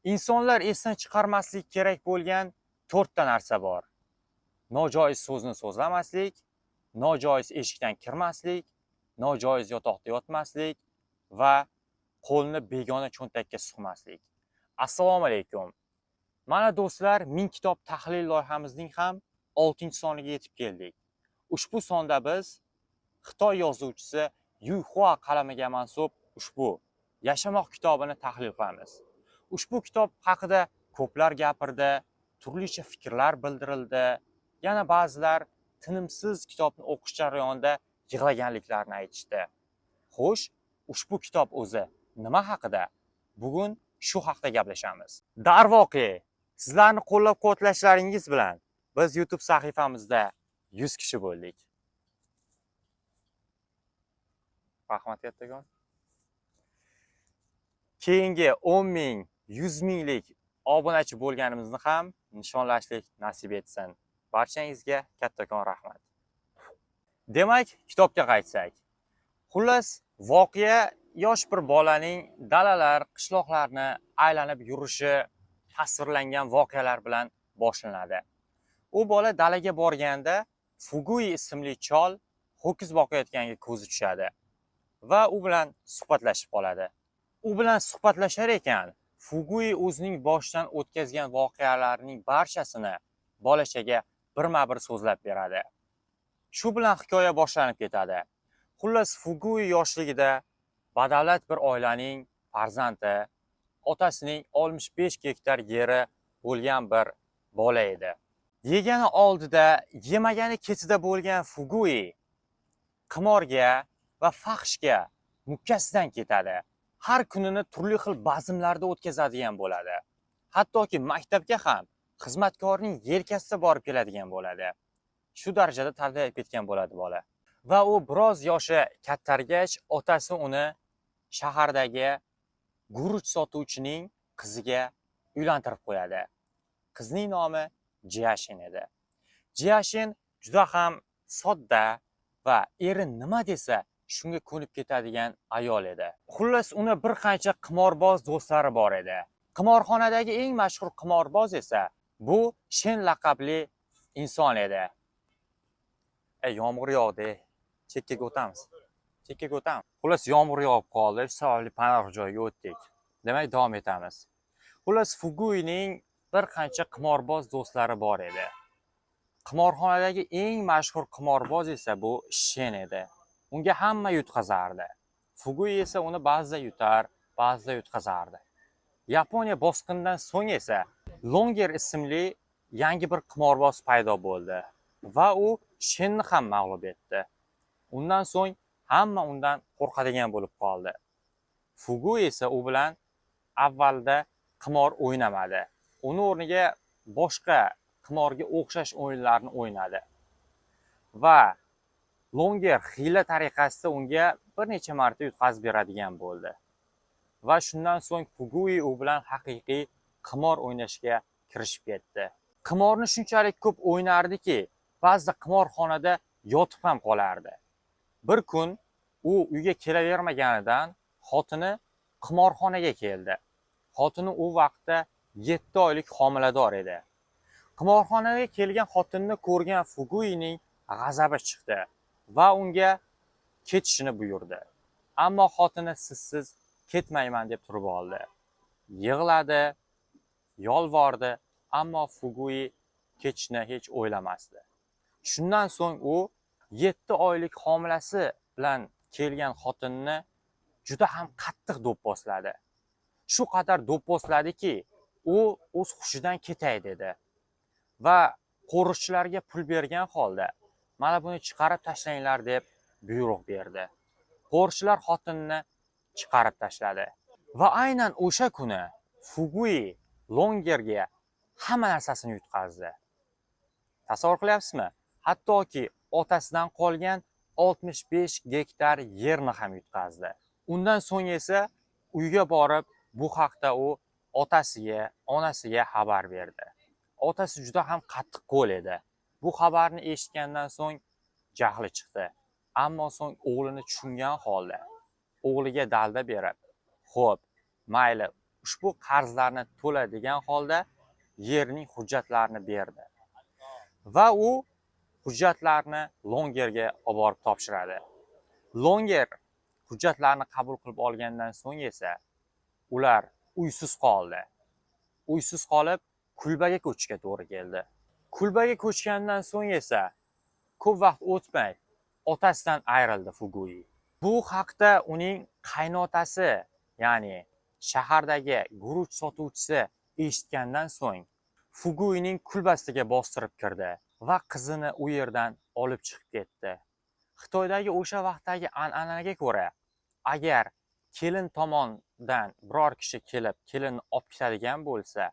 Insonlar esdan chiqarmaslik kerak bo'lgan 4 ta narsa bor. Nojoiz so'zni so'zlamaslik, nojoiz eshikdan kirmaslik, nojoiz yotoqda yotmaslik va qo'lni begona cho'ntakka suqmaslik. Assalomu alaykum. Mana do'stlar, 1000 kitob tahlil loyihamizning ham 6-soniga yetib keldik. Ushbu sonda biz Xitoy yozuvchisi Yu Hua qalamiga mansub ushbu Yashamoq kitobini tahlil qilamiz. Ushbu kitob haqida ko'plar gapirdi, turlicha fikrlar bildirildi. Yana ba'zilar tinimsiz kitobni o'qish jarayonida yig'laganliklarini aytishdi. Xo'sh, ushbu kitob o'zi nima haqida? Bugun shu haqida gaplashamiz. Darvoqe, sizlarni qo'llab-quvvatlashlaringiz bilan biz YouTube sahifamizda 100 kishi bo'ldik. Rahmat kattagon. Keyingi 10 ming, 100 minglik obunachi bo'lganimizni ham nishonlashlik nasib etsin. Barchangizga kattakon rahmat. Demak, kitobga qaytsak. Xullas, voqea yosh bir bolaning dalalar, qishloqlarni aylanib yurishi tasvirlangan voqealar bilan boshlanadi. U bola dalaga borganda Fugui ismli chol ho'kiz boqayotganga ko'zi tushadi va u bilan suhbatlashib qoladi. U bilan suhbatlashar ekan, Fugui o'zining boshidan o'tkazgan voqealarning barchasini bolachaga birma-bir so'zlab beradi. Shu bilan hikoya boshlanib ketadi. Xullas, Fugui yoshligida badavlat bir oilaning farzandi, otasining 65 gektar yeri bo'lgan bir bola edi. Yegani oldida, yemagani ketida bo'lgan Fugui qimorga va fahshga mukkasidan ketadi. Har kunini turli xil bazmlarda o'tkazadigan bo'ladi. Hattoki maktabga ham xizmatkorning yelkasida borib keladigan bo'ladi. Shu darajada tarbiyalab ketgan bo'ladi bola. Va u biroz yoshi kattargach, otasi uni shahardagi guruch sotuvchining qiziga uylantirib qo'yadi. Qizning nomi Jiashin edi. Jiashin juda ham sodda va eri nima desa shunga ko'nib ketadigan ayol edi. Xullas, uni bir qancha qimorboz do'stlari bor edi. Qimorxonadagi eng mashhur qimorboz esa bu Shen laqabli inson edi. Yomg'ir yog'di. Chekkaga o'tamiz. Chekkaga o'tamiz. Xullas, yomg'ir yog'ib qoldi, sababli panoh joyga o'tdik. Demak, davom etamiz. Xullas, Fuguining bir qancha qimorboz do'stlari bor edi. Qimorxonadagi eng mashhur qimorboz esa bu Shen edi. Unga hamma yutqazardi. Fugui esa uni ba'zida yutar, ba'zida yutqazardi. Yaponiya bosqinidan so'ng esa Longer ismli yangi bir qimorboz paydo bo'ldi va u Shenni ham mag'lub etdi. Undan so'ng hamma undan qo'rqadigan bo'lib qoldi. Fugui esa u bilan avvalda qimor o'ynamadi. Uni o'rniga boshqa qimorga o'xshash o'yinlarni o'ynadi. Va Longer hiyla tariqasida unga bir necha marta yutqazib beradigan bo'ldi. Va shundan so'ng Fugui u bilan haqiqiy qimor o'ynashga kirishib ketdi. Qimorni shunchalik ko'p o'ynardiki, ba'zida qimorxonada yotib ham qolardi. Bir kun u uyga kelavermaganidan xotini qimorxonaga keldi. Xotini u vaqtda 7 oylik homilador edi. Qimorxonaga kelgan xotinni ko'rgan Fuguining g'azabi chiqdi va unga ketishini buyurdi. Ammo xotini sizsiz ketmayman deb turib oldi. Yig'ladi, yolvordi, ammo Fugui ketishni hech o'ylamasdi. Shundan so'ng u 7 oylik homilasi bilan kelgan xotinni juda ham qattiq do'pposladi. Shu qadar do'pposladiki, u o'z hushidan ketay dedi va qo'riqchilarga pul bergan holda mana buni chiqarib tashlanglar deb buyruq berdi. Qo'riqchilar xotinni chiqarib tashladi va aynan o'sha kuni Fugui Longerga hamma narsasini yutqazdi. Tasavvur qilyapsizmi? Hattoki otasidan qolgan 65 gektar yerni ham yutqazdi. Undan so'ng esa uyga borib bu haqda u otasiga, onasiga xabar berdi. Otasi juda ham qattiq qo'l edi. Bu xabarni eshitgandan so'ng jahli chiqdi. Ammo so'ng o'g'lini tushungan holda o'g'liga dalda berib, "Xo'p, mayli, ushbu qarzlarni to'laydigan holda yerning hujjatlarini berdi va u hujjatlarni Longerga olib borib topshiradi. Longer hujjatlarni qabul qilib olgandan so'ng esa ular uysiz qoldi. Uysiz qolib kulbaga ko'chishga to'g'ri keldi. Kulbaga ko'chgandan so'ng esa ko'p vaqt o'tmay otasidan ayrildi Fugui. Bu haqda uning qaynotasi, ya'ni shahardagi guruch sotuvchisi eshitgandan so'ng Fuguining kulbasiga bostirib kirdi va qizini u yerdan olib chiqib ketdi. Xitoydagi o'sha vaqtdagi an'anaga ko'ra, agar kelin tomondan biror kishi kelib, kelinni olib ketadigan bo'lsa,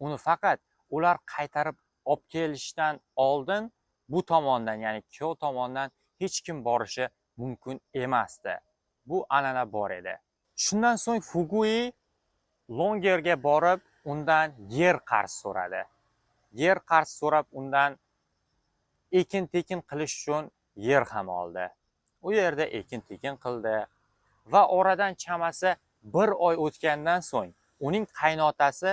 uni faqat ular qaytarib olib kelishdan oldin bu tomondan, ya'ni kuyov tomondan hech kim borishi mumkin emasdi. Bu an'ana bor edi. Shundan so'ng Fugui Longerga borib, undan yer qarz so'radi. Yer qarz so'rab, undan ekin-tekin qilish uchun yer ham oldi. U yerda ekin-tekin qildi va oradan chamasi 1 oy o'tgandan so'ng uning qaynotasi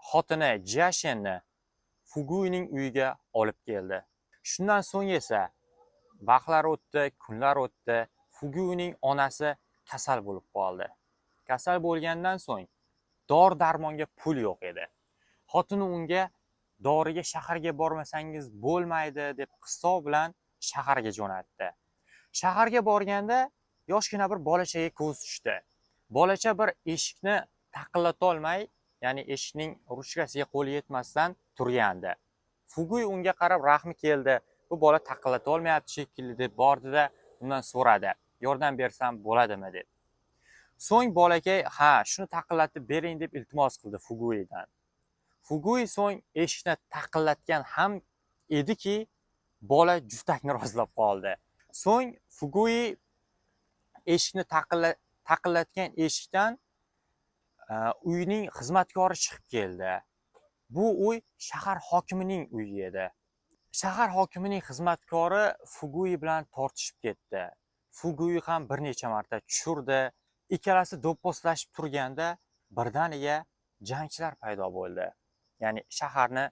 xotini Jiashenni Fuguining uyiga olib keldi. Shundan so'ng esa vaqtlar o'tdi, kunlar o'tdi. Fuguining onasi kasal bo'lib qoldi. Kasal bo'lgandan so'ng dori-darmonga pul yo'q edi. Xotini unga doriga shaharga bormasangiz bo'lmaydi deb qistov bilan shaharga jo'natdi. Shaharga borganda yoshgina bir bolachaga ko'z tushdi. Bolacha bir eshikni taqillata olmay, ya'ni eshikning ruchkasiga qo'li yetmasdan turgandi. Fugui unga qarab rahmi keldi. Bu bola taqillata olmayapti shekilli deb bordi-da, undan so'radi. Yordam bersam bo'ladimi deb. So'ng bolakay, "Ha, shuni taqillatib bering" deb iltimos qildi Fuguidan. Fugui so'ng eshikni taqillatgan ham ediki, bola juftakni rozilab qoldi. So'ng Fugui eshikni taqillatgan eshikdan uyning xizmatkori chiqib keldi. Bu uy shahar hokimining uyi edi. Shahar hokimining xizmatkori Fugui bilan tortishib ketdi. Fugui ham bir necha marta tushirdi. Ikkalasi do'pposlashib turganda birdaniga jangchilar paydo bo'ldi. Ya'ni shaharni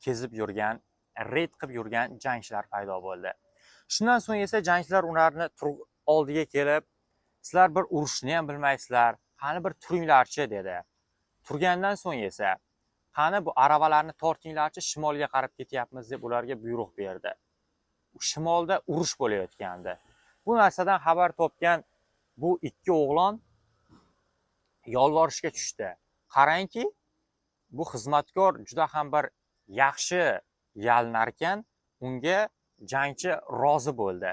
kezib yurgan, reyd qilib yurgan jangchilar paydo bo'ldi. Shundan so'ng esa jangchilar ularni oldiga kelib, "Sizlar bir urushni ham bilmaysizlar, qani bir turinglarchi" dedi. Turgandan so'ng esa, "Qani bu aravalarni tortinglarchi, shimolga qarab ketyapmiz" deb ularga buyruq berdi. Shimolda urush bo'layotgandi. Bu narsadan xabar topgan bu ikki o'g'lon yolvorishga tushdi. Qarangki, bu xizmatkor juda ham bir yaxshi yalinar ekan, unga jangchi rozi bo'ldi.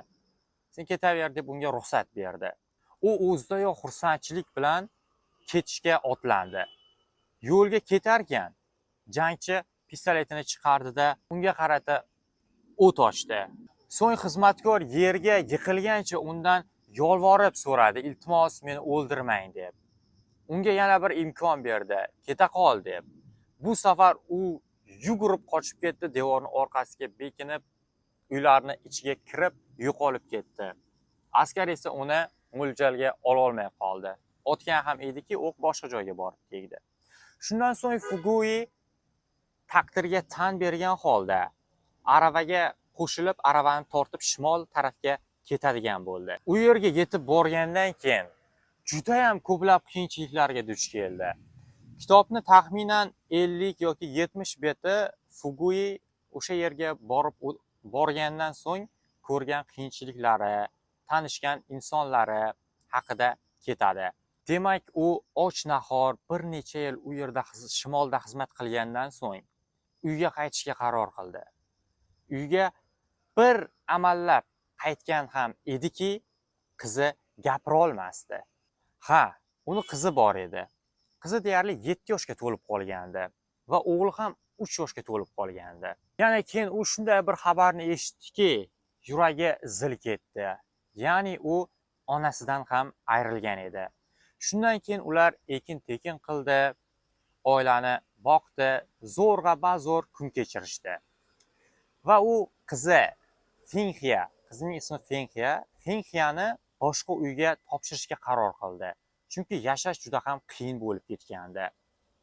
"Sen ketaver" deb unga ruxsat berdi. U o'zidayoq xursandchilik bilan ketishga otlandi. Yo'lga ketar ekan, jangchi pistoletini chiqardi-da, unga qarata o't ochdi. So'ng xizmatkor yerga yiqilgancha undan yolvorib so'radi, "Iltimos, meni o'ldirmang" deb. Unga yana bir imkon berdi, "Keta qol" deb. Bu safar u yugurib qochib ketdi, devorning orqasiga bekinib, uylarni ichiga kirib yo'qolib ketdi. Askar esa uni mo'ljalga ola olmay qoldi. Otgan ham ediki, o'q boshqa joyga borib tegdi. Shundan so'ng Fugui taqdirga tan bergan holda aravaga qo'shilib, aravani tortib shimol tarafga ketadigan bo'ldi. U yerga yetib borgandan keyin juda ham ko'plab qiyinchiliklarga duch keldi. Kitobni taxminan 50 yoki 70 beti Fugui o'sha yerga borgandan so'ng ko'rgan qiyinchiliklari, tanishgan insonlari haqida ketadi. Demak, u och-nahor bir necha yil u yerda shimolda xizmat qilgandan so'ng uyga qaytishga qaror qildi. Uyga bir amallab qaytgan ham ediki, qizi gapira olmasdi. Ha, uni qizi bor edi. Qizi deyarli 7 yoshga to'lib qolgandi va o'g'li ham 3 yoshga to'lib qolgandi. Yana keyin u shunday bir xabarni eshitdiki, yuragi zil ketdi. Ya'ni u onasidan ham ayrilgan edi. Shundan keyin ular ekin-tekin qildi, oilani boqdi, zo'rg'a bazo'r kun kechirishdi. Va u qizi Fenxia, qizining ismi Fenxia, Fenxiani boshqa uyga topshirishga qaror qildi. Chunki yashash juda ham qiyin bo'lib ketgandi.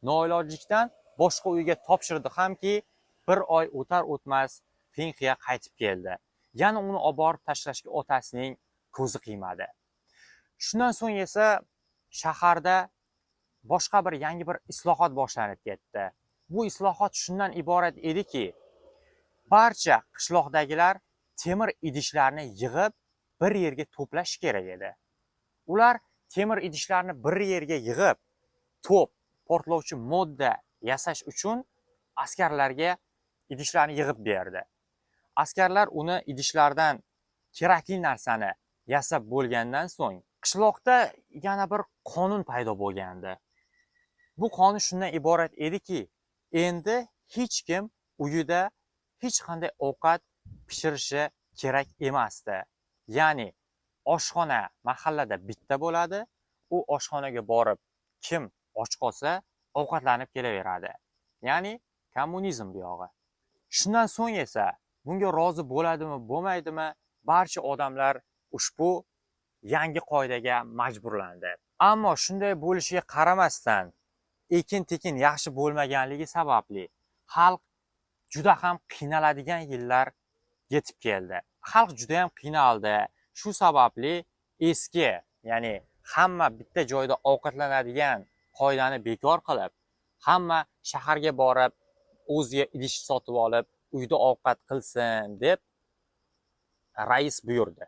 noilojlikdan boshqa uyga topshirdi hamki, bir oy o'tar o'tmas Fenxiya qaytib keldi. Yana uni olib borib tashlashga otasining ko'zi qiymadi. Shundan so'ng esa shaharda boshqa bir yangi bir islohot boshlanib ketdi. Bu islohot shundan iborat ediki, barcha qishloqdagilar temir idishlarni yig'ib bir yerga to'plash kerak edi. Ular temir idishlarni bir yerga yig'ib, to'p, portlovchi modda yasash uchun askarlarga idishlarni yig'ib berdi. Askarlar uni idishlardan kerakli narsani yasab bo'lgandan so'ng qishloqda yana bir qonun paydo bo'lgandi. Bu qonun shundan iborat ediki, endi hech kim uyida hech qanday ovqat pishirishi kerak emasdi. Ya'ni oshxona mahallada bitta bo'ladi, u oshxonaga borib kim och qolsa ovqatlanib kelaveradi. Ya'ni kommunizm bu yog'i. Shundan so'ng esa bunga rozi bo'ladimi, bo'lmaydimi, barcha odamlar ushbu yangi qoidaga majburlandi. Ammo shunday bo'lishiga qaramasdan, ekin-tekin yaxshi bo'lmaganligi sababli xalq juda ham qiynaladigan yillar yetib keldi. Xalq juda ham qiynaldi. Shu sababli eski, ya'ni hamma bitta joyda ovqatlanadigan qoidani bekor qilib, hamma shaharga borib, o'ziga idish sotib olib, uyda ovqat qilsin deb rais buyurdi.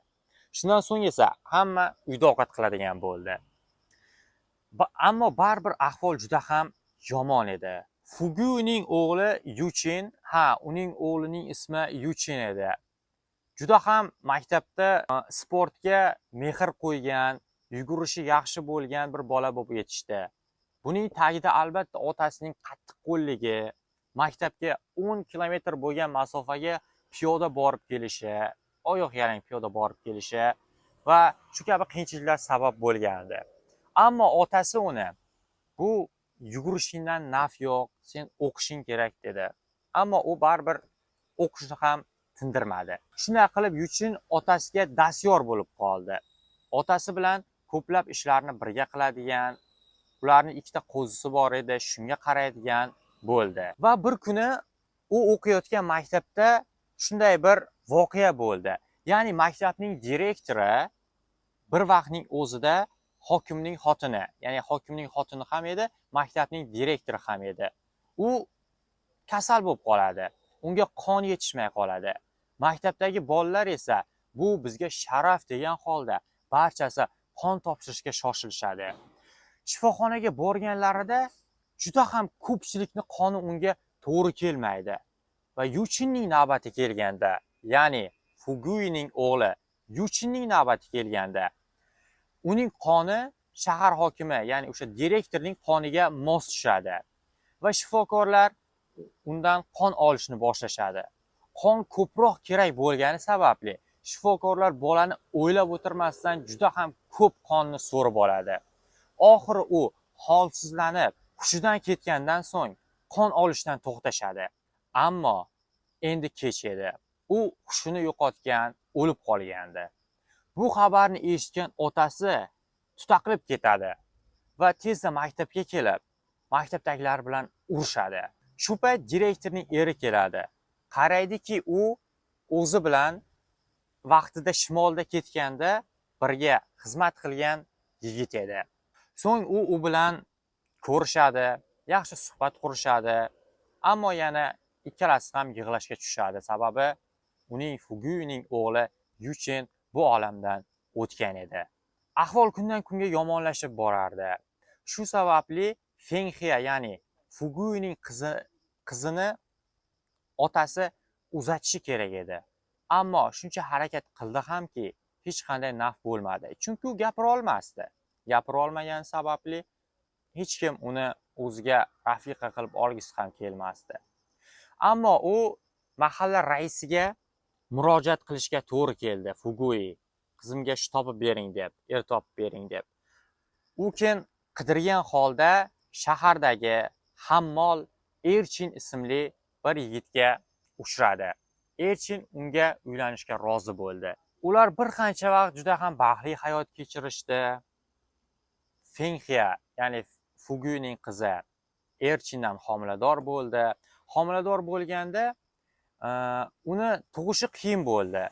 Shundan so'ng esa hamma uyda ovqat qiladigan bo'ldi. Ammo baribir ahvol juda ham yomon edi. Fuguining o'g'li Yuchin, uning o'g'lining ismi Yuchin edi. Juda ham maktabda sportga mehr qo'ygan, yugurishi yaxshi bo'lgan bir bola bo'lib yetishdi. Buning tagida albatta otasining qattiqqo'lligi, maktabga 10 kilometr bo'lgan masofaga piyoda borib kelishi, oyoq yalang piyoda borib kelishi va shu kabi qiyinchiliklar sabab bo'lgandi. Ammo otasi uni bu yugurishingdan naf yo'q, sen o'qishing kerak dedi. Ammo u baribir o'qishni ham tindirmadi. Shunday qilib Yuchin otasiga dastyor bo'lib qoldi. Otasi bilan ko'plab ishlarni birga qiladigan, ularning ikkita qo'zisi bor edi, shunga qaraydigan bo'ldi. Va bir kuni u o'qiyotgan maktabda shunday bir voqea bo'ldi. Ya'ni maktabning direktori bir vaqtning o'zida hokimning xotini, ya'ni hokimning xotini ham edi, maktabning direktori ham edi. U kasal bo'lib qoladi. Unga qon yetishmay qoladi. Maktabdagi bolalar esa bu bizga sharaf degan holda barchasi qon topshirishga shoshilishadi. Shifoxonaga borganlarida juda ham ko'pchilikni qoni unga to'g'ri kelmaydi. Va Yuchinning navbati kelganda, ya'ni Fuguining o'g'li Yuchinning navbati kelganda, uning qoni shahar hokimi, ya'ni o'sha direktorning qoniga mos tushadi va shifokorlar undan qon olishni boshlashadi. Qon ko'proq kerak bo'lgani sababli shifokorlar bolani o'ylab o'tirmasdan juda ham ko'p qonni so'rib oladi. Oxiri u holsizlanib, hushidan ketgandan so'ng qon olishdan to'xtashadi. Ammo endi kech edi. U hushini yo'qotgan, o'lib qolgandi. Bu xabarni eshitgan otasi tutaqilib ketadi va tezda maktabga kelib, maktabdagilar bilan urushadi. Shu payt direktorning eri keladi. Qaraydiki, u o'zi bilan vaqtida shimolda ketganda birga xizmat qilgan yigit edi. So'ng u bilan ko'rishadi, yaxshi suhbat qurishadi, ammo yana ikkalasi ham yig'lashga tushadi. Sababi uning Fuguining o'g'li Yuchin bu olamdan o'tgan edi. Ahvol kundan kunga yomonlashib borardi. Shu sababli Fenxiya, ya'ni Fuguining qizini otasi uzatishi kerak edi. Ammo shuncha harakat qildi hamki, hech qanday naf bo'lmadi. Chunki u gapira olmasdi. Gapira olmagan sababli hech kim uni o'ziga rafiqa qilib olgisi ham kelmasdi. Ammo u mahalla raisiga murojaat qilishga to'g'ri keldi. Fugui, qizimga shu topib bering deb, topib bering deb. U keyin qidirgan holda shahardagi hammol Erchin ismli bir yigitga uchradi. Erchin unga uylanishga rozi bo'ldi. Ular bir qancha vaqt juda ham baxtli hayot kechirishdi. Fenxiya, ya'ni Fuguining qizi Erchindan homilador bo'ldi. Homilador bo'lganda uni tug'ishi qiyin bo'ldi.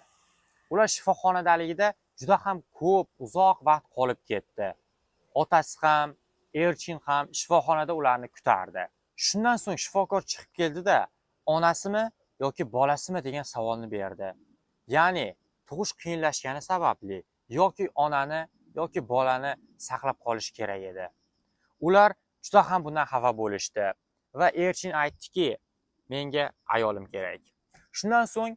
Ular shifoxonadaligida juda ham ko'p, uzoq vaqt qolib ketdi. Otasi ham, Erchin ham shifoxonada ularni kutardi. Shundan so'ng shifokor chiqib keldi-da, onasimi yoki bolasimi degan savolni berdi. Ya'ni tug'ish qiyinlashgani sababli yoki onani yoki bolani saqlab qolish kerak edi. Ular juda ham bundan xafa bo'lishdi va Erchin aytdiki, menga ayolim kerak. Shundan so'ng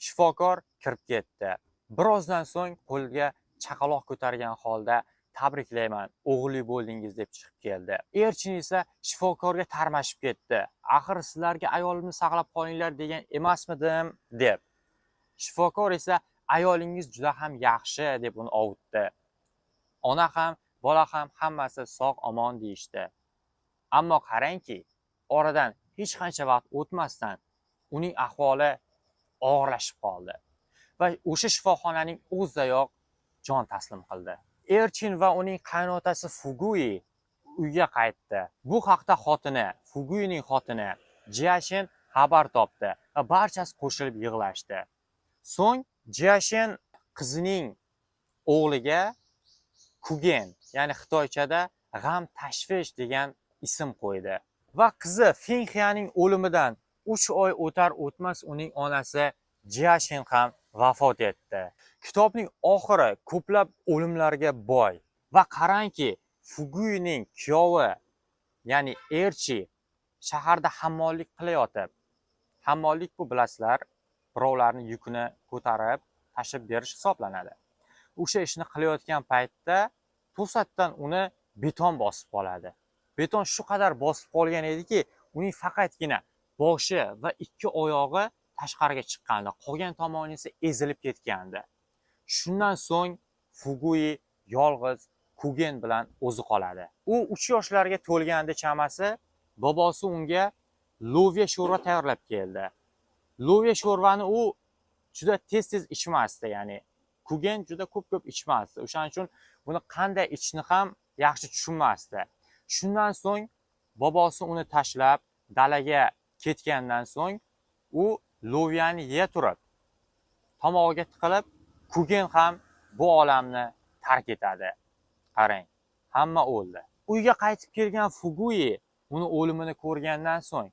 shifokor kirib ketdi. Birozdan so'ng qo'lga chaqaloq ko'targan holda tabriklayman, o'g'illi bo'ldingiz deb chiqib keldi. Erchin esa shifokorga tarmashib ketdi. Axir sizlarga ayolimni saqlab qolinglar degan emasmidim deb. Shifokor esa ayolingiz juda ham yaxshi deb uni ovutdi. Ona ham, bola ham hammasi sog' omon deyishdi. Ammo qarangki, oradan hech qancha vaqt o'tmasdan uning ahvoli og'irlashib qoldi va o'sha shifoxonaning o'zidayoq jon taslim qildi. Erchin va uning qaynotasi Fugui uyga qaytdi. Bu haqda xotini, Fuguining xotini Jiashin xabar topdi va barchasi qo'shilib yig'lashdi. So'ng Jiashin qizining o'g'liga Kugen, ya'ni xitoychada g'am tashvish degan ism qo'ydi. Va qizi Fengxianing o'limidan 3 oy o'tar o'tmas uning onasi Jiashin ham vafot etdi. Kitobning oxiri ko'plab o'limlarga boy va qarangki, Fuguining kuyovi, ya'ni Erchi shaharda hammollik qilayotib. Hammollik bu bilasizlar, birovlarni yukini ko'tarib tashib berish hisoblanadi. O'sha ishni qilayotgan paytda to'satdan uni beton bosib qoladi. Beton shu qadar bosib qolgan ediki, uning faqatgina boshi va ikki oyog'i tashqariga chiqqandi, qolgan tomoni esa ezilib ketgandi. Shundan so'ng Fugui yolg'iz Kugen bilan o'zi qoladi. U 3 yoshlarga to'lganda chamasi, bobosi unga lovya sho'rva tayyorlab keldi. Lovya sho'rvani u juda tez ichmasdi, ya'ni Kugen juda ko'p ichmasdi. O'shaning uchun buni qanday ichishni ham yaxshi tushunmasdi. Shundan so'ng bobosi uni tashlab dalaga ketgandan so'ng u lovyani yeya turib tomog'iga tiqilib, Kugen ham bu olamni tark etadi. Qarang, hamma o'ldi. Uyga qaytib kelgan Fugui uni o'limini ko'rgandan so'ng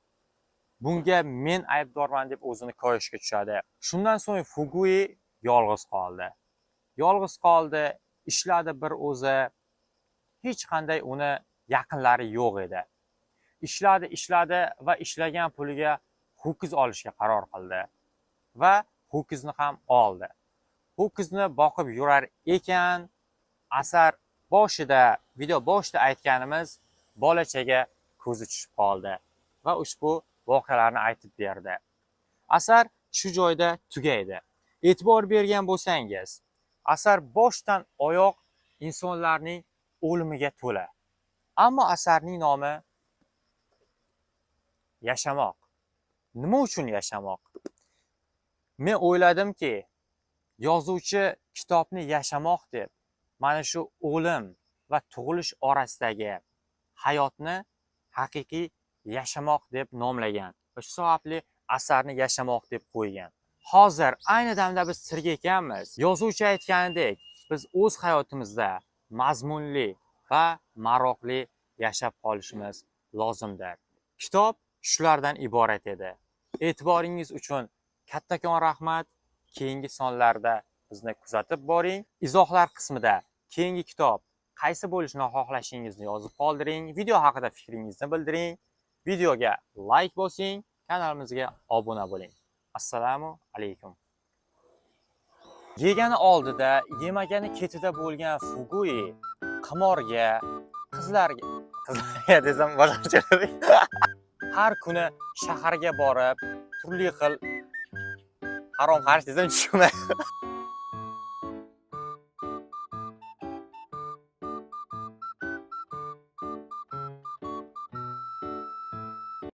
bunga men aybdorman deb o'zini koyishga tushadi. Shundan so'ng Fugui yolg'iz qoldi. Yolg'iz qoldi, ishladi bir o'zi. Hech qanday uni yaqinlari yo'q edi. Ishladi va ishlagan puliga ho'kiz olishga qaror qildi va ho'kizni ham oldi. Ho'kizni boqib yurar ekan, asar boshida, video boshida aytganimiz bolachaga ko'zi tushib qoldi va ushbu voqealarni aytib berdi. Asar shu joyda tugaydi. E'tibor bergan bo'lsangiz, asar boshdan oyoq insonlarning o'limiga to'la. Ammo asarning nomi yashamoq. Nima uchun yashamoq? Men o'yladimki, yozuvchi kitobni yashamoq deb mana shu o'lim va tug'ilish orasidagi hayotni haqiqiy yashamoq deb nomlagan. Va shu sababli asarni yashamoq deb qo'ygan. Hozir ayni damda biz tirik ekanmiz. Yozuvchi aytganidek, biz o'z hayotimizda mazmunli va maroqli yashab qolishimiz lozimdir. Kitob shulardan iborat edi. E'tiboringiz uchun kattakon rahmat. Keyingi sonlarda bizni kuzatib boring. Izohlar qismida keyingi kitob qaysi bo'lishini xohlashingizni yozib qoldiring. Video haqida fikringizni bildiring. Videoga like bosing, kanalimizga obuna bo'ling. Assalomu alaykum. Yegani oldida, yemagani ketida bo'lgan Fugui qimorga, qizlarga desam boshqacha har kuni shaharga borib, turli xil harom xarj desam tushunmayman.